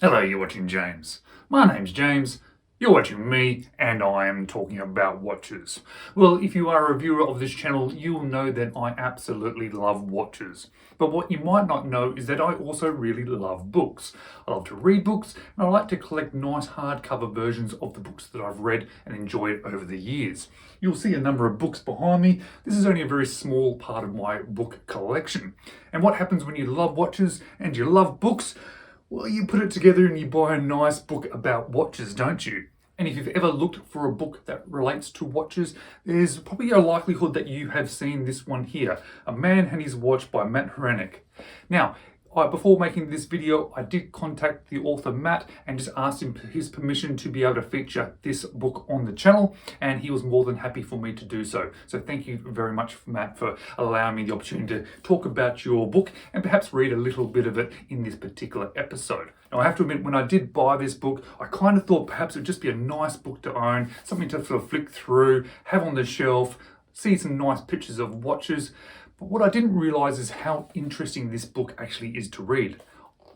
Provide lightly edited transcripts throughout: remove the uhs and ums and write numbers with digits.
Hello, you're watching James. My name's James, you're watching me, and I am talking about watches. Well, if you are a viewer of this channel, you'll know that I absolutely love watches. But what you might not know is that I also really love books. I love to read books, and I like to collect nice hardcover versions of the books that I've read and enjoyed over the years. You'll see a number of books behind me. This is only a very small part of my book collection. And what happens when you love watches and you love books? Well, you put it together and you buy a nice book about watches, don't you? And if you've ever looked for a book that relates to watches, there's probably a likelihood that you have seen this one here, A Man and His Watch by Matt Hranek. Now, before making this video, I did contact the author Matt and just asked him his permission to be able to feature this book on the channel, and he was more than happy for me to do so. So thank you very much, Matt, for allowing me the opportunity to talk about your book and perhaps read a little bit of it in this particular episode. Now, I have to admit, when I did buy this book, I kind of thought perhaps it would just be a nice book to own, something to sort of flick through, have on the shelf, see some nice pictures of watches. But what I didn't realize is how interesting this book actually is to read.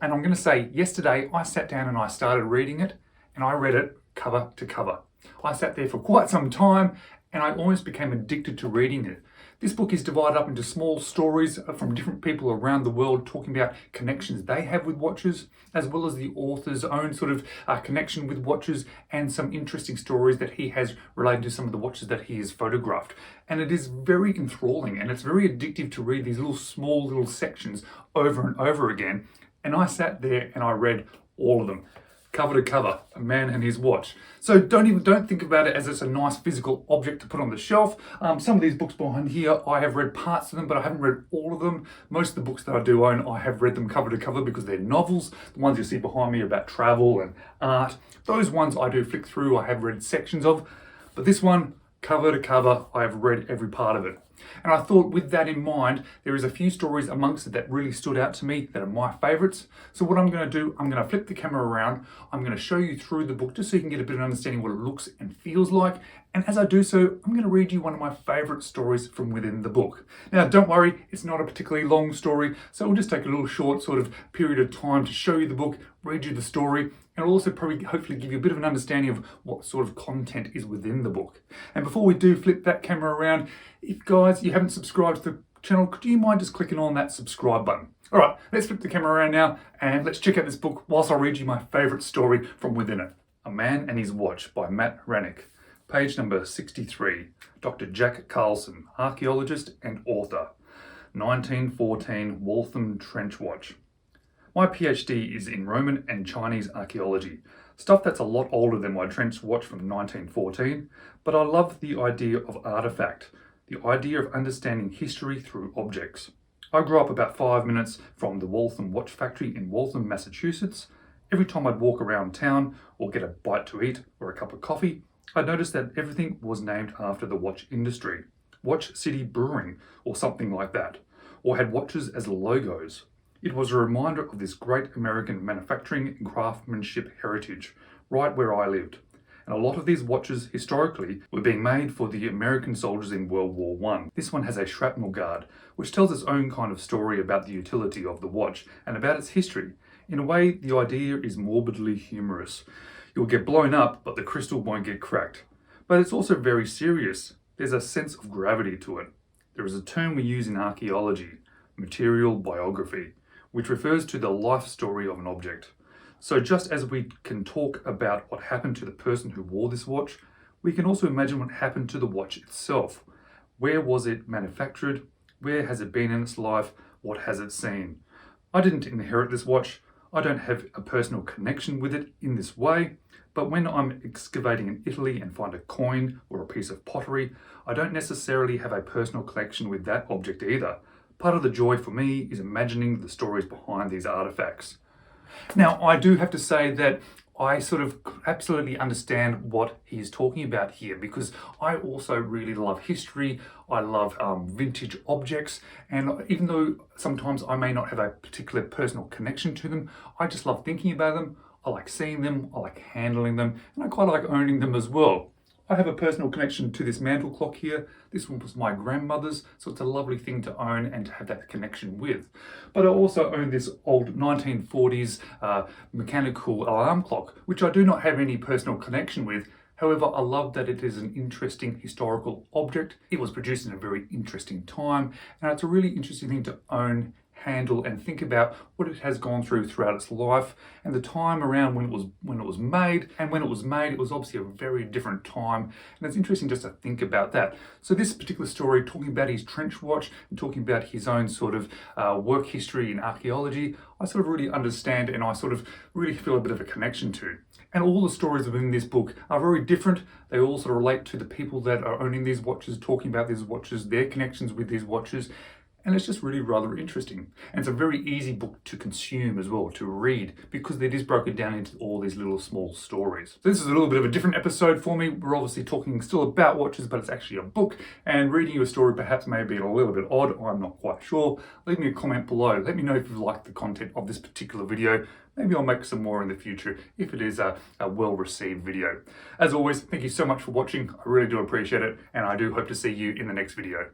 And I'm going to say, yesterday I sat down and I started reading it, and I read it cover to cover. I sat there for quite some time and I almost became addicted to reading it. This book is divided up into small stories from different people around the world talking about connections they have with watches, as well as the author's own sort of connection with watches and some interesting stories that he has related to some of the watches that he has photographed. And it is very enthralling and it's very addictive to read these small little sections over and over again. And I sat there and I read all of them, cover to cover, A Man and His Watch. So don't think about it as it's a nice physical object to put on the shelf. Some of these books behind here, I have read parts of them, but I haven't read all of them. Most of the books that I do own, I have read them cover to cover because they're novels. The ones you see behind me are about travel and art. Those ones I do flick through, I have read sections of. But this one, cover to cover, I have read every part of it. And I thought, with that in mind, there is a few stories amongst it that really stood out to me that are my favorites. So what I'm going to do, I'm going to flip the camera around. I'm going to show you through the book just so you can get a bit of understanding what it looks and feels like. And as I do so, I'm going to read you one of my favorite stories from within the book. Now, don't worry, it's not a particularly long story, so we'll just take a little short sort of period of time to show you the book, read you the story, and it'll also probably hopefully give you a bit of an understanding of what sort of content is within the book. And before we do flip that camera around, if guys, you haven't subscribed to the channel, do you mind just clicking on that subscribe button? All right, let's flip the camera around now and let's check out this book whilst I read you my favorite story from within it. A Man and His Watch by Matt Hranek. Page number 63. Dr. Jack Carlson, archaeologist and author. 1914 Waltham Trench Watch. My PhD is in Roman and Chinese archaeology, stuff that's a lot older than my trench watch from 1914, but I love the idea of artifact, the idea of understanding history through objects. I grew up about 5 minutes from the Waltham Watch Factory in Waltham, Massachusetts. Every time I'd walk around town or get a bite to eat or a cup of coffee, I'd notice that everything was named after the watch industry. Watch City Brewing or something like that, or had watches as logos. It was a reminder of this great American manufacturing and craftsmanship heritage, right where I lived. And a lot of these watches, historically, were being made for the American soldiers in World War I. This one has a shrapnel guard, which tells its own kind of story about the utility of the watch and about its history. In a way, the idea is morbidly humorous. You'll get blown up, but the crystal won't get cracked. But it's also very serious. There's a sense of gravity to it. There is a term we use in archaeology, material biography, which refers to the life story of an object. So just as we can talk about what happened to the person who wore this watch, we can also imagine what happened to the watch itself. Where was it manufactured? Where has it been in its life? What has it seen? I didn't inherit this watch. I don't have a personal connection with it in this way, but when I'm excavating in Italy and find a coin or a piece of pottery, I don't necessarily have a personal connection with that object either. Part of the joy for me is imagining the stories behind these artifacts. Now, I do have to say that I sort of absolutely understand what he's talking about here, because I also really love history. I love vintage objects, and even though sometimes I may not have a particular personal connection to them, I just love thinking about them. I like seeing them, I like handling them, and I quite like owning them as well. I have a personal connection to this mantle clock here. This one was my grandmother's, so it's a lovely thing to own and to have that connection with. But I also own this old 1940s mechanical alarm clock, which I do not have any personal connection with. However, I love that it is an interesting historical object. It was produced in a very interesting time, and it's a really interesting thing to own, handle, and think about what it has gone through throughout its life and the time around when it was made. And when it was made, it was obviously a very different time, and it's interesting just to think about that. So this particular story, talking about his trench watch and talking about his own sort of work history in archaeology, I sort of really understand, and I sort of really feel a bit of a connection to. And all the stories within this book are very different. They all sort of relate to the people that are owning these watches, talking about these watches, their connections with these watches. And it's just really rather interesting. And it's a very easy book to consume as well, to read, because it is broken down into all these little small stories. So this is a little bit of a different episode for me. We're obviously talking still about watches, but it's actually a book. And reading you a story perhaps may be a little bit odd, I'm not quite sure. Leave me a comment below. Let me know if you like the content of this particular video. Maybe I'll make some more in the future if it is a well-received video. As always, thank you so much for watching. I really do appreciate it, and I do hope to see you in the next video.